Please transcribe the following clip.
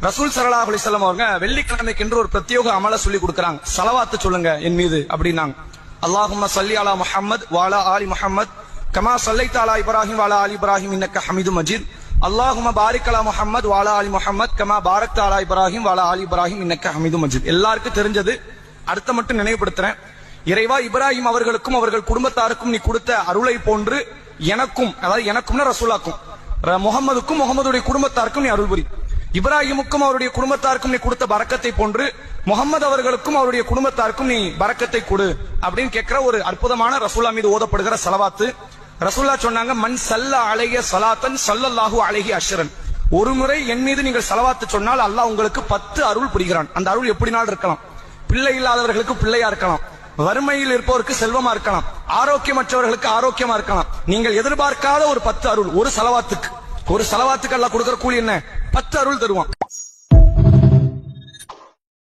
ரசூல் ஸல்லல்லாஹு அலைஹி வஸல்லம் அவங்க வெள்ளிக்கிழமைக்கு என்று ஒரு பிரத்யேக அமல சொல்லி கொடுக்கறாங்க. ஸலவாத் சொல்லுங்க என் மீது அப்படினாங்க. அல்லாஹும்ம ஸல்லி அலா முஹம்மத் வ அலா ஆலி முஹம்மத் கமா ஸல்லைத அலா இப்ராஹிம் வ அலா ஆலி இப்ராஹிம் இன்னக ஹமீதும் மஜீத். அல்லாஹும்ம பாரிக் அலா முஹம்மத் வ அலா ஆலி முஹம்மத் கமா பாரக்த அலா இப்ராஹிம் வ அலா ஆலி இப்ராஹிம் இன்னக ஹமீதும் மஜீத். எல்லாருக்கும் தெரிஞ்சது. அடுத்த மட்டும் நினைவுபடுத்துறேன். இறைவா, இப்ராஹிம் அவர்களுக்கும் அவர்கள் குடும்பத்தாருக்கும் நீ கொடுத்த அருளை போன்று எனக்கும், அதாவது எனக்கும்னா ரசூலாக்கும், முகமதுக்கும் முகமதுடைய குடும்பத்தாருக்கும் நீ அருள் புரி. இப்ராஹிமுக்கும் அவருடைய குடும்பத்தாருக்கும் நீ கொடுத்த பரக்கத்தை போன்று முகமது அவர்களுக்கும் அவருடைய குடும்பத்தாருக்கும் நீ பரக்கத்தை கொடு அப்படின்னு கேட்கிற ஒரு அற்புதமான ரசூலா மீது ஓதப்படுகிற ஸலவாத்து. ரசூல்லா சொன்னாங்க, மன் ஸல்ல அலைஹி ஸலாத்தன் ஸல்லல்லாஹு அலைஹி அஷ்ரன். ஒரு முறை என் மீது நீங்கள் ஸலவாத்து சொன்னால் அல்லாஹ் உங்களுக்கு 10 அருள் புரிகிறான். அந்த அருள் எப்படினாலும் இருக்கலாம். பிள்ளை இல்லாதவர்களுக்கு பிள்ளையா இருக்கலாம், வறுமையில் இருப்பவருக்கு செல்வமா இருக்கலாம், ஆரோக்கியமற்றவர்களுக்கு ஆரோக்கியமா இருக்கலாம். நீங்கள் எதிர்பார்க்காத ஒரு 10 அருள் ஒரு ஸலவாத்துக்கு. ஒரு ஸலவாத்துக்கு அல்லாஹ் கொடுக்கிற கூலி என்ன? 10 அருள் தருவான்.